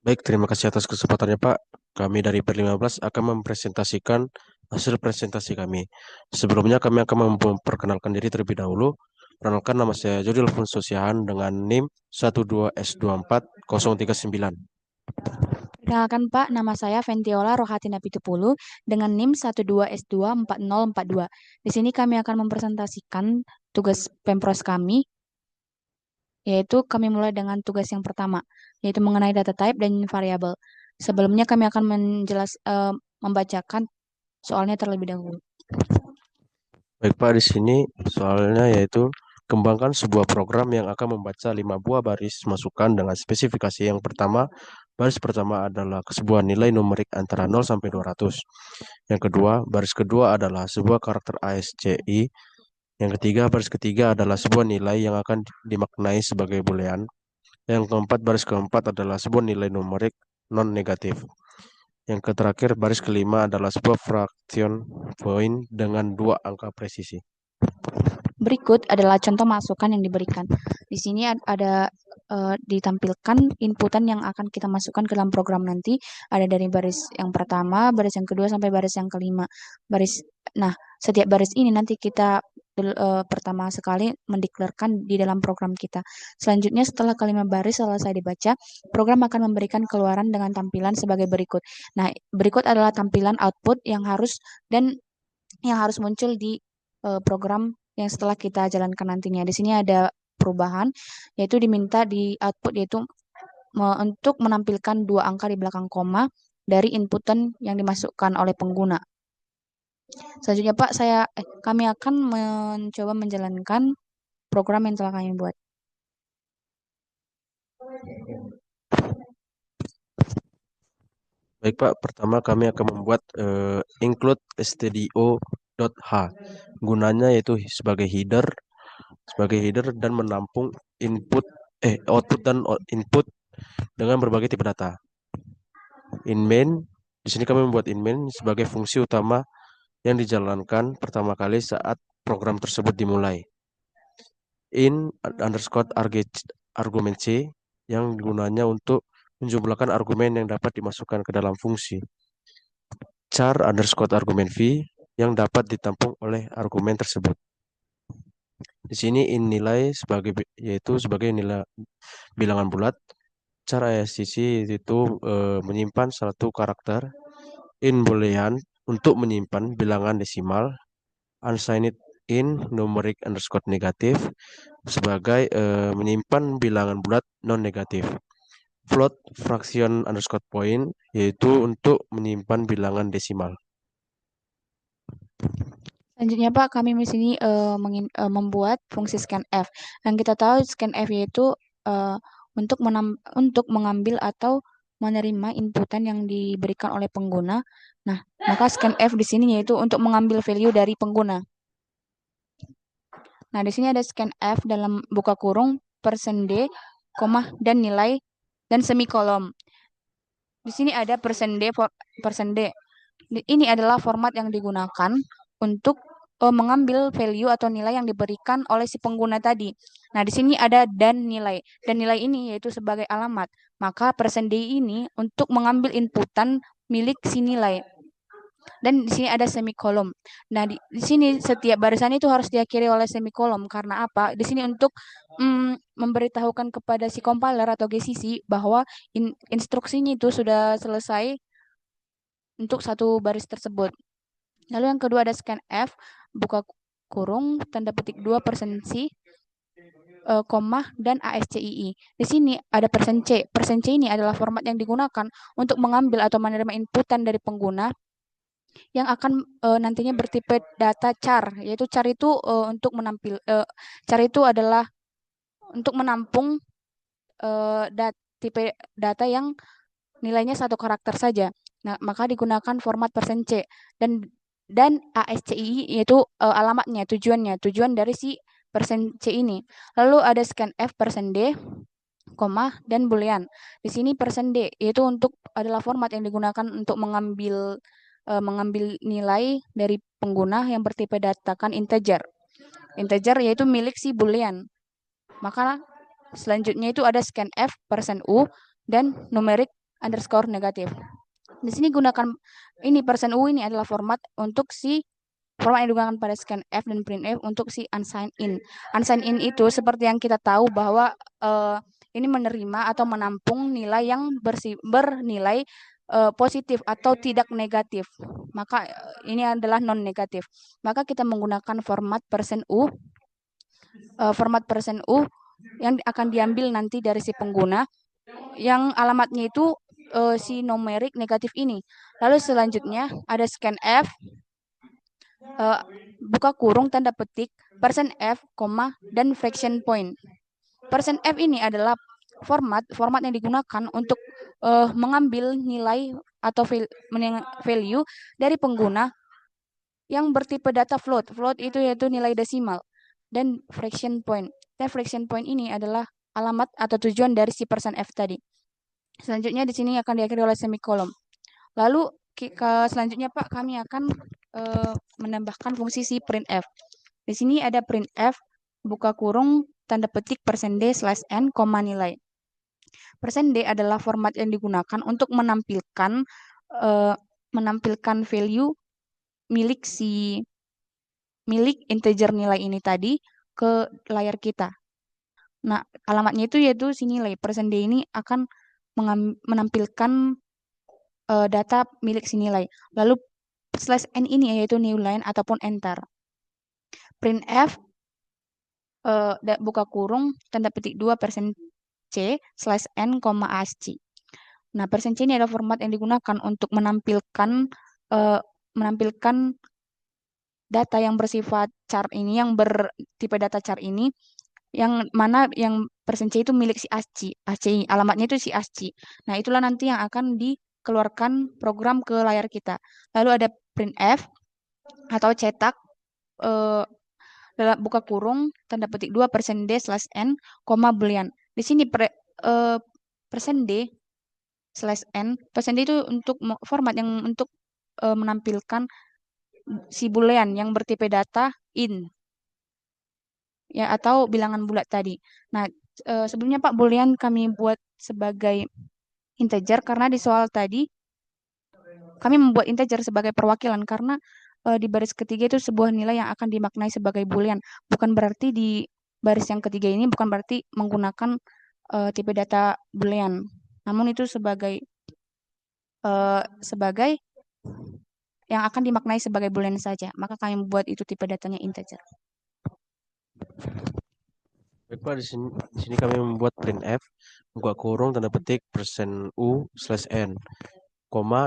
Baik, terima kasih atas kesempatannya, Pak. Kami dari Per 15 akan mempresentasikan hasil presentasi kami. Sebelumnya kami akan memperkenalkan diri terlebih dahulu. Perkenalkan, nama saya Jody Alfonso Siahaan dengan NIM 1214039. Perkenalkan Pak, nama saya Ventiola Rohatina Pitupulu dengan NIM 12S24042. Di sini kami akan mempresentasikan tugas Pempros kami, yaitu kami mulai dengan tugas yang pertama, yaitu mengenai data type dan variabel. Sebelumnya kami akan membacakan soalnya terlebih dahulu. Baik, Pak, di sini soalnya yaitu kembangkan sebuah program yang akan membaca 5 buah baris masukan dengan spesifikasi. Yang pertama, baris pertama adalah sebuah nilai numerik antara 0 sampai 200. Yang kedua, baris kedua adalah sebuah karakter ASCII. Yang ketiga, baris ketiga adalah sebuah nilai yang akan dimaknai sebagai boolean. Yang keempat, baris keempat adalah sebuah nilai numerik non-negatif. Yang terakhir, baris kelima adalah sebuah fraction point dengan dua angka presisi. Berikut adalah contoh masukan yang diberikan. Di sini ada ditampilkan inputan yang akan kita masukkan ke dalam program nanti. Ada dari baris yang pertama, baris yang kedua sampai baris yang kelima. Nah, setiap baris ini nanti kita pertama sekali mendeklarkan di dalam program kita. Selanjutnya setelah kelima baris selesai dibaca, program akan memberikan keluaran dengan tampilan sebagai berikut. Nah, berikut adalah tampilan output yang harus muncul di program yang setelah kita jalankan nantinya. Di sini ada perubahan, yaitu diminta di output yaitu untuk menampilkan dua angka di belakang koma dari inputan yang dimasukkan oleh pengguna. Selanjutnya Pak, kami akan mencoba menjalankan program yang telah kami buat. Baik, Pak, pertama kami akan membuat include stdio.h. Gunanya yaitu sebagai header dan menampung output dan input dengan berbagai tipe data. In main, di sini kami membuat in main sebagai fungsi utama yang dijalankan pertama kali saat program tersebut dimulai. In underscore argumen C yang gunanya untuk menjumlahkan argumen yang dapat dimasukkan ke dalam fungsi. Char underscore argumen V yang dapat ditampung oleh argumen tersebut. Di sini in nilai yaitu sebagai nilai bilangan bulat. Char ASCII itu menyimpan satu karakter. In boolean untuk menyimpan bilangan desimal. Unsigned in numeric underscore negatif sebagai menyimpan bilangan bulat non negatif. Float fraction underscore point yaitu untuk menyimpan bilangan desimal. Selanjutnya Pak, kami di sini membuat fungsi scanf. Yang kita tahu scanf yaitu eh, untuk mengambil atau menerima inputan yang diberikan oleh pengguna. Nah, maka scanf di sini yaitu untuk mengambil value dari pengguna. Nah, di sini ada scanf dalam buka kurung %d, koma dan nilai dan semikolom. Di sini ada %d. Ini adalah format yang digunakan untuk mengambil value atau nilai yang diberikan oleh si pengguna tadi. Nah, di sini ada dan nilai. Dan nilai ini yaitu sebagai alamat. Maka %d ini untuk mengambil inputan milik si nilai. Dan di sini ada semikolom. Nah, di sini setiap barisan itu harus diakhiri oleh semikolom. Karena apa? Di sini untuk memberitahukan kepada si compiler atau GCC bahwa instruksinya itu sudah selesai untuk satu baris tersebut. Lalu yang kedua ada scanf, buka kurung, tanda petik 2 %c, koma, dan ASCII. Di sini ada %c. %c ini adalah format yang digunakan untuk mengambil atau menerima inputan dari pengguna yang akan nantinya bertipe data char, yaitu char itu char itu adalah untuk menampung tipe data yang nilainya satu karakter saja. Nah, maka digunakan format %c dan ASCII yaitu alamatnya, tujuan dari si %c ini. Lalu ada scanf %d, koma dan boolean. Di sini %d yaitu adalah format yang digunakan untuk mengambil nilai dari pengguna yang bertipe datakan integer. Integer yaitu milik si boolean. Maka selanjutnya itu ada scanf %u dan numerik underscore negatif. Di sini gunakan ini persen U ini adalah format untuk si format yang digunakan pada scanf dan printf untuk si unsigned in. Unsigned in itu seperti yang kita tahu bahwa ini menerima atau menampung nilai yang bernilai positif atau tidak negatif. Maka ini adalah non negatif. Maka kita menggunakan format persen U, format persen U yang akan diambil nanti dari si pengguna yang alamatnya itu si numerik negatif ini. Lalu selanjutnya ada scanf, buka kurung tanda petik persen F, dan fraction point. Persen F ini adalah format yang digunakan untuk mengambil nilai atau value dari pengguna yang bertipe data float. Float itu yaitu nilai desimal. Dan fraction point. Dan fraction point ini adalah alamat atau tujuan dari si persen F tadi. Selanjutnya di sini akan diakhiri oleh semikolon. Lalu selanjutnya Pak, kami akan menambahkan fungsi si printf. Di sini ada printf buka kurung tanda petik persen D slash N, nilai. Persen D adalah format yang digunakan untuk menampilkan value milik integer nilai ini tadi ke layar kita. Nah, alamatnya itu yaitu si nilai. Persen D ini akan menampilkan data milik si nilai. Lalu slash n ini yaitu new line ataupun enter. Printf buka kurung tanda petik 2 persen C slash n, ASCII. Nah, persen C ini adalah format yang digunakan untuk menampilkan data yang bersifat char ini, yang bertipe data char ini, yang mana yang persen C itu milik si ASCII, alamatnya itu si ASCII. Nah, itulah nanti yang akan dikeluarkan program ke layar kita. Lalu ada printf atau cetak buka kurung tanda petik 2 persen D slash N, boolean. Di sini persen D slash N, persen D itu untuk format yang untuk menampilkan si boolean yang bertipe data in, ya, atau bilangan bulat tadi. Nah, sebelumnya Pak, boolean kami buat sebagai integer karena di soal tadi kami membuat integer sebagai perwakilan karena di baris ketiga itu sebuah nilai yang akan dimaknai sebagai boolean. Bukan berarti di baris yang ketiga ini bukan berarti menggunakan tipe data boolean. Namun itu sebagai yang akan dimaknai sebagai boolean saja. Maka kami membuat itu tipe datanya integer. Baik Pak, di sini kami membuat printf buka kurung tanda petik persen U slash N,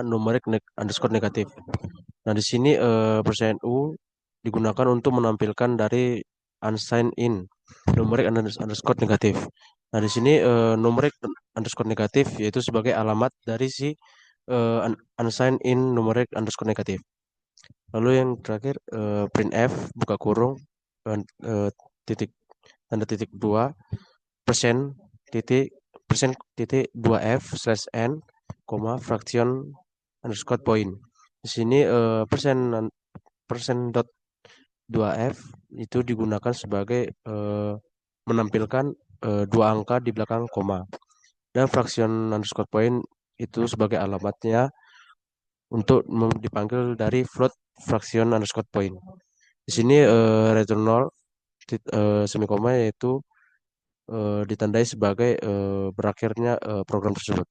numerik underscore negatif. Nah, di sini persen U digunakan untuk menampilkan dari unsigned in numerik underscore negatif. Nah, di sini numerik underscore negatif yaitu sebagai alamat dari si unsigned in numerik underscore negatif. Lalu yang terakhir printf buka kurung titik tanda titik 2 persen titik 2 f slash n, fraction underscore point. Di sini persen dot 2 f itu digunakan sebagai menampilkan dua angka di belakang koma, dan fraction underscore point itu sebagai alamatnya untuk dipanggil dari float fraction underscore point. Di sini return 0 semikoma yaitu ditandai sebagai berakhirnya program tersebut.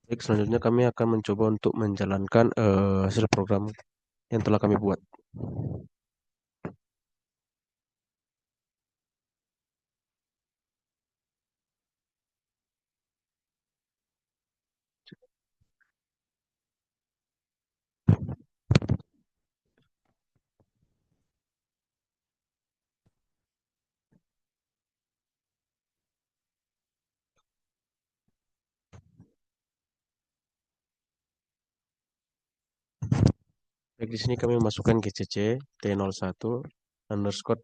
Baik, selanjutnya kami akan mencoba untuk menjalankan hasil program yang telah kami buat. Baik, di sini kami masukkan GCC T01 underscore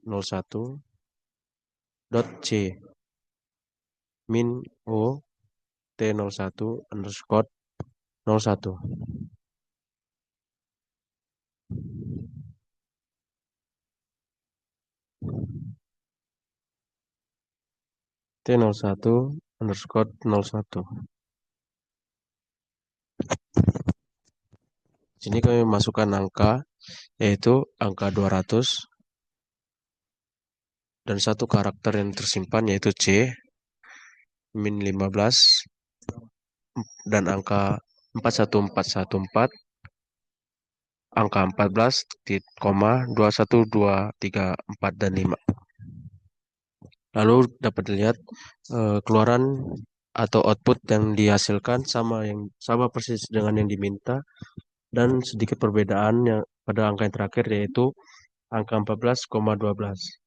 01 dot C min O T01 underscore 01. T01 underscore 01. Sini kami masukkan angka, yaitu angka 200 dan satu karakter yang tersimpan yaitu C min 15 dan angka 41414, angka 14, koma 21234 dan 5. Lalu dapat dilihat keluaran atau output yang dihasilkan sama persis dengan yang diminta, dan sedikit perbedaan yang pada angka yang terakhir yaitu angka 14,12.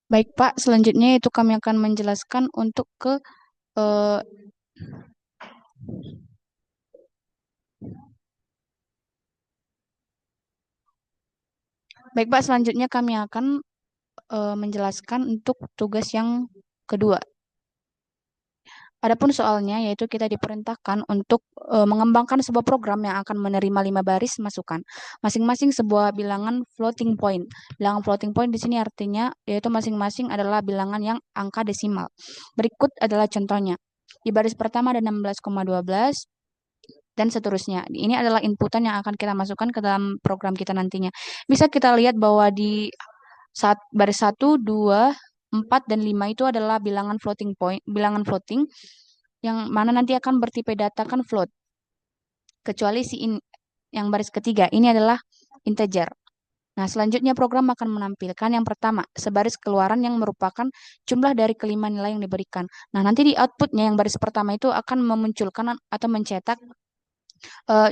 Baik Pak, selanjutnya itu kami akan menjelaskan untuk ke eh, Baik Pak, selanjutnya kami akan menjelaskan untuk tugas yang kedua. Adapun soalnya yaitu kita diperintahkan untuk mengembangkan sebuah program yang akan menerima 5 baris masukan, masing-masing sebuah bilangan floating point. Bilangan floating point di sini artinya yaitu masing-masing adalah bilangan yang angka desimal. Berikut adalah contohnya. Di baris pertama ada 16,12 dan seterusnya. Ini adalah inputan yang akan kita masukkan ke dalam program kita nantinya. Bisa kita lihat bahwa di baris 1, 2, 4, dan 5 itu adalah bilangan floating point, bilangan floating yang mana nanti akan bertipe data kan float. Kecuali yang baris ketiga, ini adalah integer. Nah, selanjutnya program akan menampilkan yang pertama, sebaris keluaran yang merupakan jumlah dari kelima nilai yang diberikan. Nah, nanti di outputnya yang baris pertama itu akan memunculkan atau mencetak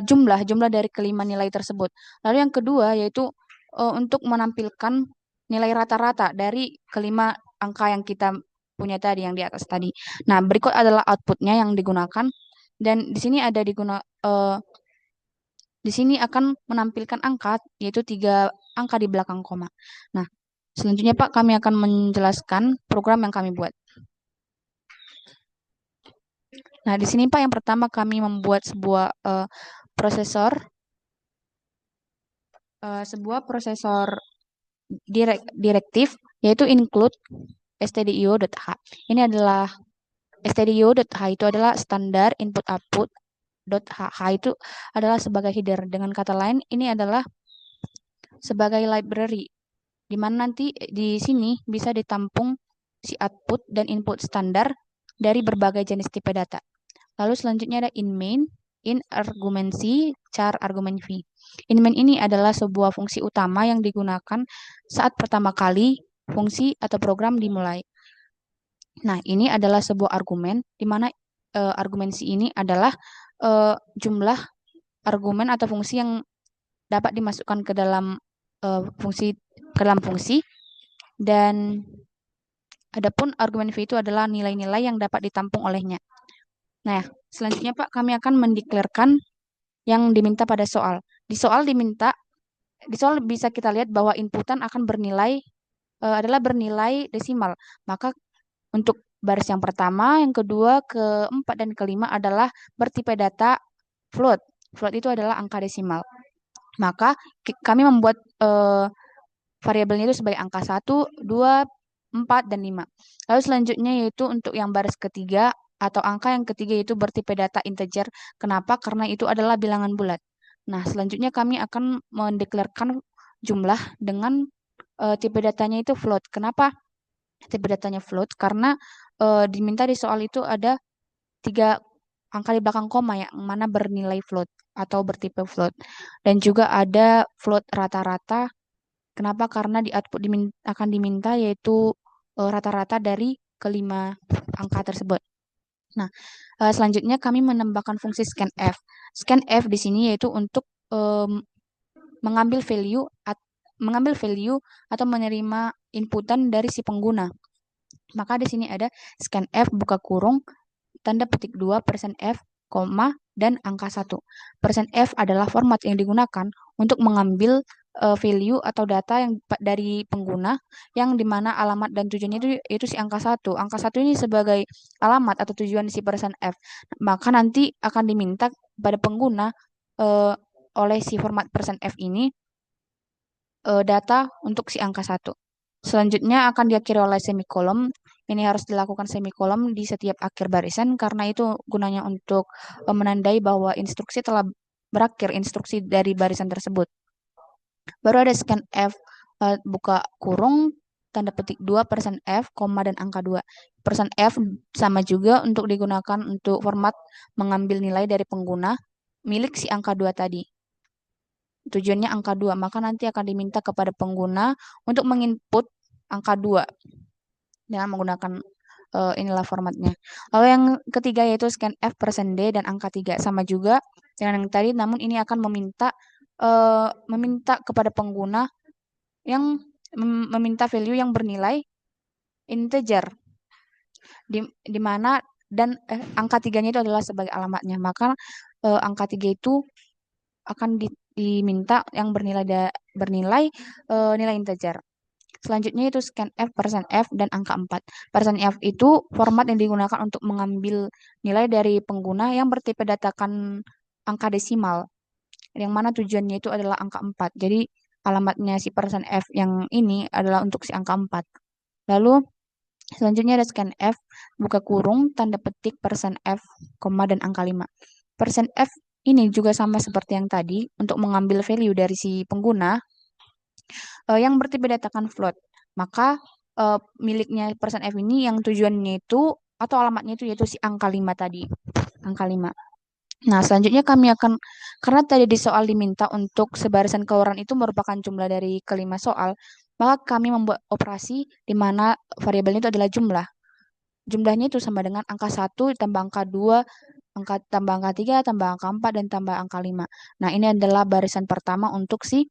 jumlah dari kelima nilai tersebut. Lalu yang kedua yaitu untuk menampilkan nilai rata-rata dari kelima angka yang kita punya tadi yang di atas tadi. Nah, berikut adalah outputnya yang digunakan dan di sini di sini akan menampilkan angka yaitu 3 angka di belakang koma. Nah, selanjutnya Pak kami akan menjelaskan program yang kami buat. Nah, di sini Pak yang pertama kami membuat sebuah prosesor direktif yaitu include stdio.h. Ini adalah stdio.h itu adalah standar input output .h itu adalah sebagai header. Dengan kata lain, ini adalah sebagai library di mana nanti di sini bisa ditampung si output dan input standar dari berbagai jenis tipe data. Lalu selanjutnya ada in main, in argumensi, char argument v. In main ini adalah sebuah fungsi utama yang digunakan saat pertama kali fungsi atau program dimulai. Nah, ini adalah sebuah argumen di mana argumensi ini adalah jumlah argumen atau fungsi yang dapat dimasukkan ke dalam fungsi dan adapun argumen v itu adalah nilai-nilai yang dapat ditampung olehnya. Nah, selanjutnya Pak, kami akan mendeklarkan yang diminta pada soal. Di soal bisa kita lihat bahwa inputan akan adalah bernilai desimal. Maka untuk baris yang pertama, yang kedua, keempat, dan kelima adalah bertipe data float. Float itu adalah angka desimal. Maka kami membuat variabelnya itu sebagai angka 1, 2, 4, dan 5. Lalu selanjutnya yaitu untuk yang baris ketiga atau angka yang ketiga yaitu bertipe data integer. Kenapa? Karena itu adalah bilangan bulat. Nah, selanjutnya kami akan mendeklarkan jumlah dengan tipe datanya itu float. Kenapa tipe datanya float? Karena diminta di soal itu ada 3 angka di belakang koma yang mana bernilai float atau bertipe float. Dan juga ada float rata-rata. Kenapa? Karena di output akan diminta yaitu rata-rata dari kelima angka tersebut. Nah, selanjutnya kami menambahkan fungsi scanf. Scanf di sini yaitu untuk mengambil value atau menerima inputan dari si pengguna. Maka di sini ada scanf buka kurung tanda petik 2 %f, koma, dan angka 1. %f adalah format yang digunakan untuk mengambil value atau data yang dari pengguna yang dimana alamat dan tujuannya itu si angka satu. Angka satu ini sebagai alamat atau tujuan si person F. Maka nanti akan diminta pada pengguna eh, oleh si format person F ini data untuk si angka satu. Selanjutnya akan diakhiri oleh semikolom. Ini harus dilakukan semikolom di setiap akhir barisan karena itu gunanya untuk menandai bahwa instruksi telah berakhir instruksi dari barisan tersebut. Baru ada scan F, buka kurung, tanda petik 2, persen F, koma, dan angka 2. Persen F sama juga untuk digunakan untuk format mengambil nilai dari pengguna milik si angka 2 tadi. Tujuannya angka 2, maka nanti akan diminta kepada pengguna untuk menginput angka 2 dengan menggunakan inilah formatnya. Lalu yang ketiga yaitu scan F persen D dan angka 3 sama juga dengan yang tadi, namun ini akan meminta kepada pengguna yang meminta value yang bernilai integer di mana dan angka tiganya itu adalah sebagai alamatnya. Maka angka 3 itu akan diminta yang bernilai nilai integer. Selanjutnya itu scan F, persen F, dan angka 4. Persen F itu format yang digunakan untuk mengambil nilai dari pengguna yang bertipe datakan angka desimal, yang mana tujuannya itu adalah angka 4. Jadi alamatnya si persen F yang ini adalah untuk si angka 4. Lalu selanjutnya ada scan F, buka kurung, tanda petik persen F, koma, dan angka 5. Persen F ini juga sama seperti yang tadi untuk mengambil value dari si pengguna yang bertipe datakan float. Maka miliknya persen F ini yang tujuannya itu atau alamatnya itu yaitu si angka 5 tadi. Angka 5. Nah, selanjutnya kami akan, karena tadi di soal diminta untuk sebarisan keluaran itu merupakan jumlah dari kelima soal, maka kami membuat operasi di mana variabelnya itu adalah jumlah. Jumlahnya itu sama dengan angka 1 ditambah angka 2, tambah angka 3, tambah angka 4, dan tambah angka 5. Nah, ini adalah barisan pertama untuk si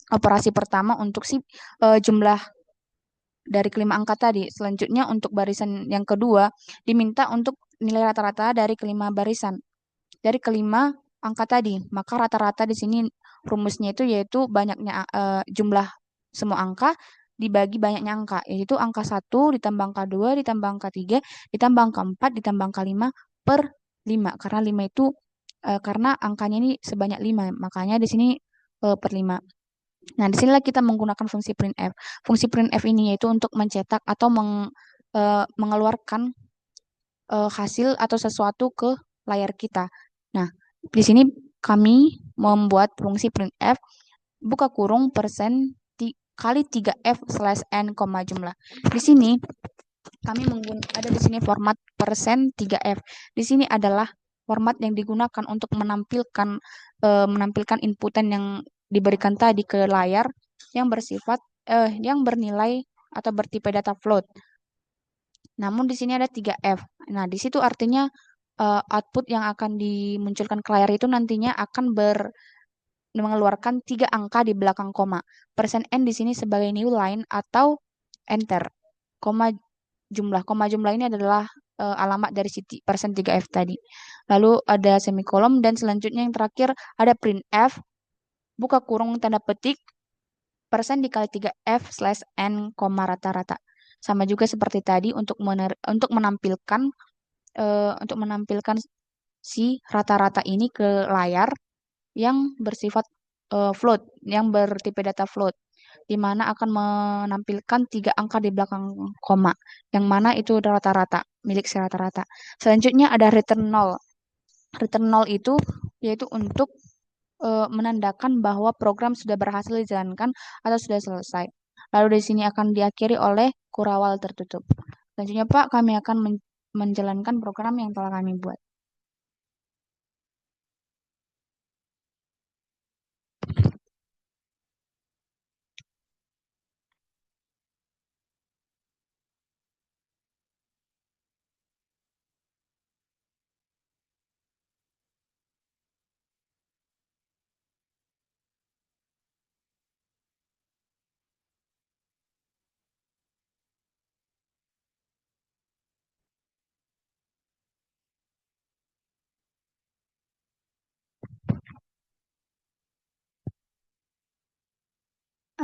operasi pertama untuk si jumlah dari kelima angka tadi. Selanjutnya untuk barisan yang kedua diminta untuk nilai rata-rata dari kelima barisan. Dari kelima angka tadi, maka rata-rata di sini rumusnya itu yaitu banyaknya jumlah semua angka dibagi banyaknya angka, yaitu angka 1 ditambah angka 2 ditambah angka 3 ditambah angka 4 ditambah angka 5 per 5. Karena 5 itu karena angkanya ini sebanyak 5, makanya di sini per 5. Nah, disinilah kita menggunakan fungsi printf. Fungsi printf ini yaitu untuk mencetak atau mengeluarkan hasil atau sesuatu ke layar kita. Nah, di sini kami membuat fungsi printf buka kurung persen kali 3f slash n, jumlah. Di sini kami ada di sini format persen 3f. Di sini adalah format yang digunakan untuk menampilkan inputan yang diberikan tadi ke layar yang bersifat yang bernilai atau bertipe data float. Namun di sini ada 3F. Nah, di situ artinya output yang akan dimunculkan ke layar itu nantinya akan mengeluarkan 3 angka di belakang koma. Persen N di sini sebagai new line atau enter. Koma jumlah. Koma jumlah ini adalah alamat dari persen 3F tadi. Lalu ada semikolom dan selanjutnya yang terakhir ada printf buka kurung tanda petik persen dikali 3F slash N, rata-rata. Sama juga seperti tadi untuk menampilkan si rata-rata ini ke layar yang bersifat float, yang bertipe data float, di mana akan menampilkan 3 angka di belakang koma, yang mana itu rata-rata, milik si rata-rata. Selanjutnya ada return null. Return null itu yaitu untuk menandakan bahwa program sudah berhasil dijalankan atau sudah selesai. Lalu di sini akan diakhiri oleh kurawal tertutup. Selanjutnya Pak, kami akan menjalankan program yang telah kami buat.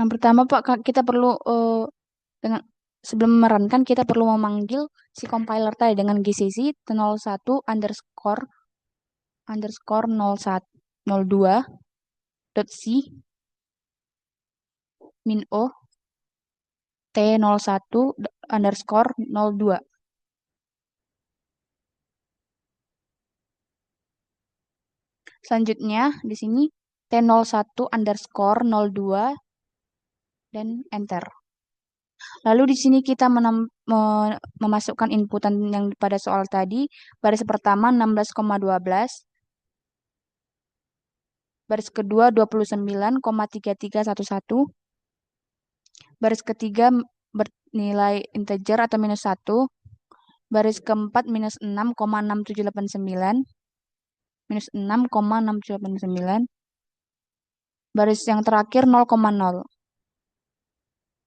Yang pertama Pak, kita perlu dengan sebelum memerankan kita perlu memanggil si compiler tadi dengan GCC 01 underscore underscore 01 02 dot c min o t01 underscore 02. Selanjutnya di sini T01 underscore 02 dan enter. Lalu di sini kita memasukkan inputan yang pada soal tadi. Baris pertama 16,12, baris kedua 29,3311, baris ketiga bernilai integer atau minus 1, baris keempat minus 6,6789, minus 6,6789, baris yang terakhir 0,0.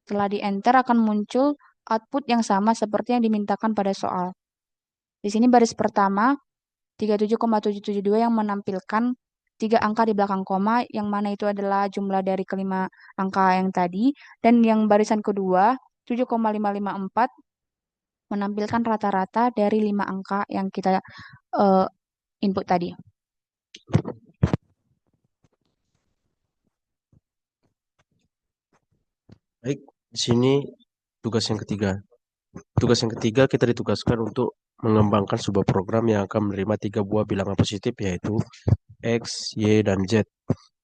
Setelah di enter akan muncul output yang sama seperti yang dimintakan pada soal. Di sini baris pertama 37,772 yang menampilkan 3 angka di belakang koma, yang mana itu adalah jumlah dari kelima angka yang tadi. Dan yang barisan kedua 7,554 menampilkan rata-rata dari 5 angka yang kita input tadi. Baik, di sini tugas yang ketiga. Tugas yang ketiga kita ditugaskan untuk mengembangkan sebuah program yang akan menerima 3 buah bilangan positif, yaitu X, Y, dan Z,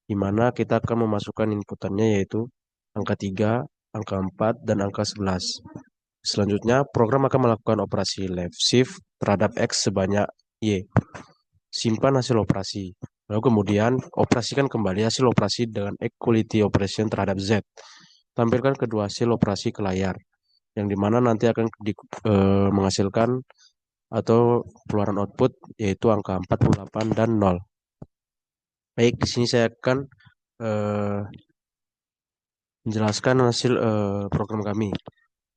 di mana kita akan memasukkan inputannya yaitu angka 3, angka 4, dan angka 11. Selanjutnya, program akan melakukan operasi left shift terhadap X sebanyak Y. Simpan hasil operasi. Lalu kemudian, operasikan kembali hasil operasi dengan equality operation terhadap Z. Tampilkan kedua hasil operasi ke layar, yang dimana nanti akan menghasilkan atau keluaran output yaitu angka 48 dan 0. Baik, di sini saya akan menjelaskan hasil program kami.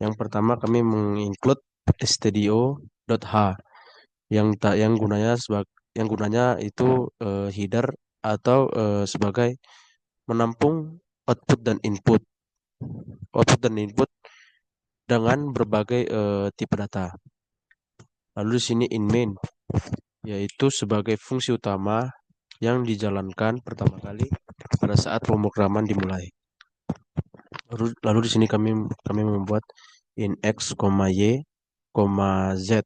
Yang pertama kami menginclude stdio.h yang gunanya itu header atau sebagai menampung output dan input dengan berbagai tipe data. Lalu di sini in main yaitu sebagai fungsi utama yang dijalankan pertama kali pada saat pemrograman dimulai. Lalu di sini kami membuat in x, y, z,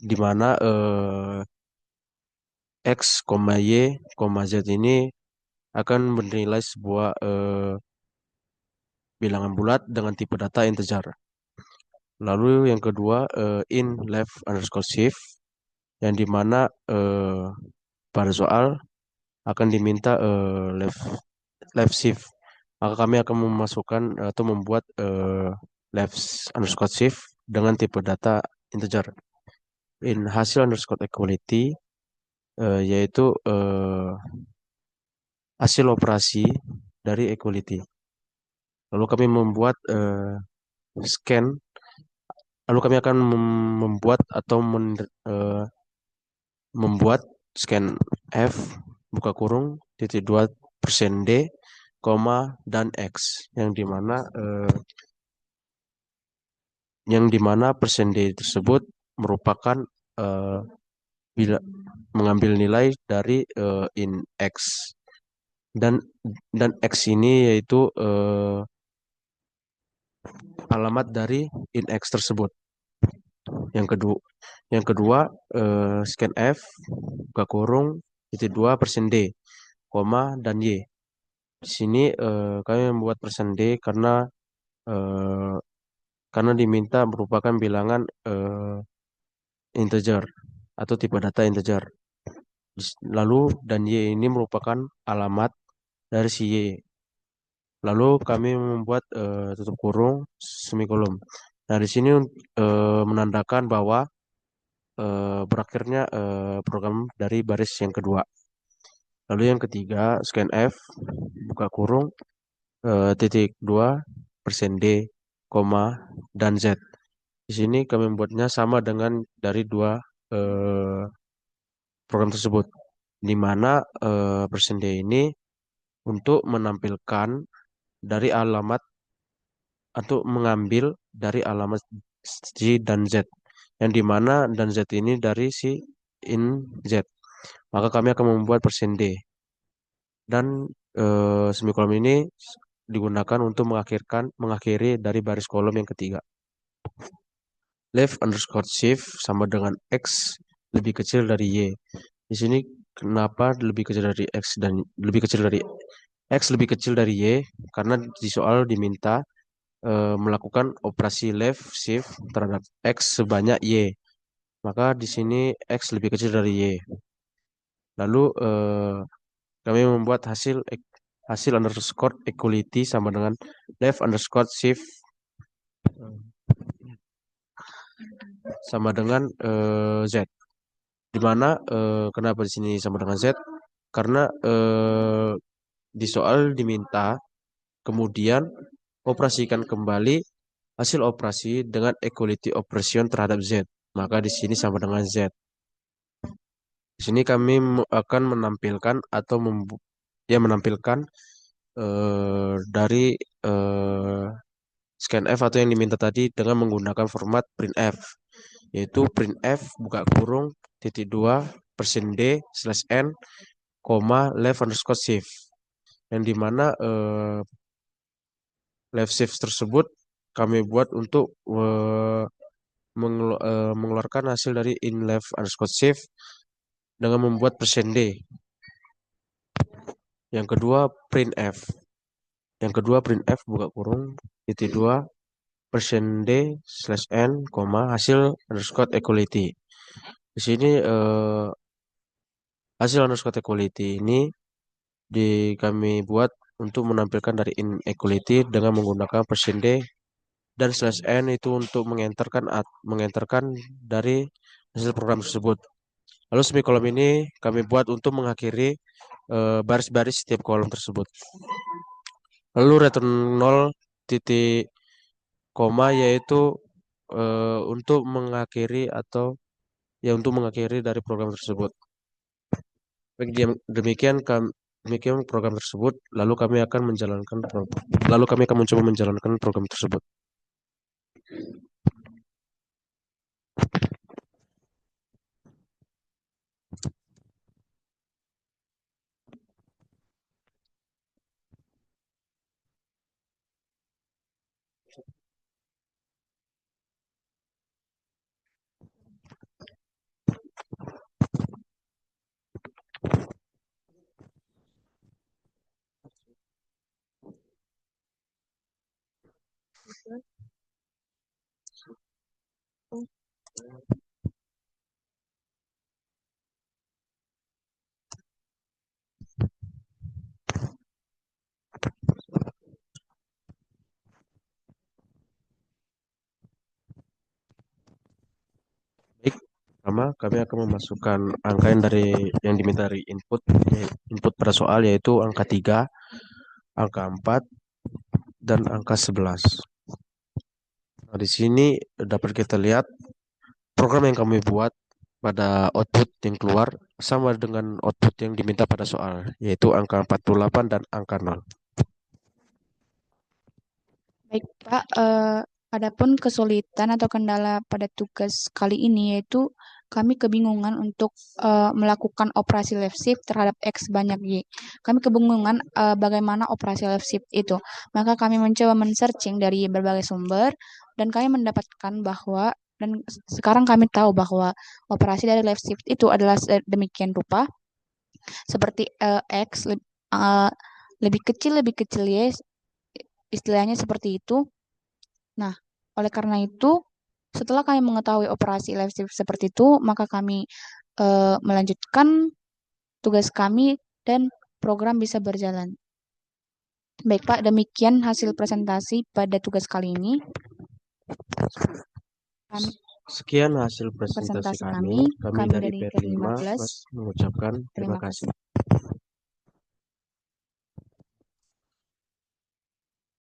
di mana x, y, z ini akan bernilai sebuah bilangan bulat dengan tipe data integer. Lalu yang kedua in left underscore shift, yang dimana pada soal akan diminta left shift. Maka kami akan memasukkan atau membuat left underscore shift dengan tipe data integer. In hasil underscore equality yaitu hasil operasi dari equality. Lalu kami membuat scan. Lalu kami akan membuat atau membuat scan F buka kurung titik 2% D, dan X, yang dimana persen D tersebut merupakan bila mengambil nilai dari in X, dan X ini yaitu alamat dari in X tersebut. Yang kedua scan F buka kurung titik 2% D, dan Y. Di sini kami membuat persen D karena diminta merupakan bilangan integer atau tipe data integer. Lalu dan Y ini merupakan alamat dari si Y. Lalu kami membuat tutup kurung semikolon. Nah, di sini menandakan bahwa berakhirnya program dari baris yang kedua. Lalu yang ketiga, scan F buka kurung titik 2% D, dan Z. Di sini kami membuatnya sama dengan dari dua program tersebut, di mana persen D ini untuk menampilkan dari alamat atau mengambil dari alamat si dan Z, yang dimana dan Z ini dari si in Z. Maka kami akan membuat persen D, dan semikolon ini digunakan untuk mengakhiri dari baris kolom yang ketiga. Left underscore shift sama dengan X lebih kecil dari Y. Di sini kenapa lebih kecil dari X dan lebih kecil dari X lebih kecil dari Y? Karena di soal diminta melakukan operasi left shift terhadap X sebanyak Y. Maka di sini X lebih kecil dari Y. Lalu kami membuat hasil underscore equality sama dengan left underscore shift sama dengan Z. Dimana kenapa di sini sama dengan Z? Karena di soal diminta kemudian operasikan kembali hasil operasi dengan equality operation terhadap Z. Maka di sini sama dengan Z. Di sini kami akan menampilkan atau menampilkan dari scanf atau yang diminta tadi dengan menggunakan format printf, yaitu printf buka kurung titik 2 persen D slash N koma left underscore shift, yang dimana left shift tersebut kami buat untuk mengeluarkan hasil dari in left underscore shift dengan membuat persen D. Yang kedua printf. Yang kedua printf buka kurung titik 2 persen D slash N koma hasil underscore equality. Di sini hasil underscore equality ini kami buat untuk menampilkan dari inequality dengan menggunakan persen D dan slash N itu untuk mengenterkan dari hasil program tersebut. Lalu semikolon ini kami buat untuk mengakhiri baris-baris setiap kolom tersebut. Lalu return 0 titik koma yaitu untuk mengakhiri atau ya untuk mengakhiri dari program tersebut. Demikian program tersebut. Lalu kami akan mencoba menjalankan program tersebut. Baik, pertama kami akan memasukkan angka yang diminta dari input pada soal, yaitu angka 3, angka 4, dan angka 11. Nah, di sini dapat kita lihat program yang kami buat pada output yang keluar sama dengan output yang diminta pada soal, yaitu angka 48 dan angka 0. Baik, Pak. Adapun kesulitan atau kendala pada tugas kali ini yaitu kami kebingungan untuk melakukan operasi left shift terhadap X banyak Y. Kami kebingungan bagaimana operasi left shift itu. Maka kami mencoba men-searching dari berbagai sumber dan kami mendapatkan bahwa dan sekarang kami tahu bahwa operasi dari left shift itu adalah demikian rupa seperti X lebih kecil Y, istilahnya seperti itu. Nah, oleh karena itu, setelah kami mengetahui operasi live shift seperti itu, maka kami melanjutkan tugas kami dan program bisa berjalan. Baik, Pak, demikian hasil presentasi pada tugas kali ini. Sekian hasil presentasi kami. Kami dari dari PR 15 mengucapkan terima kasih.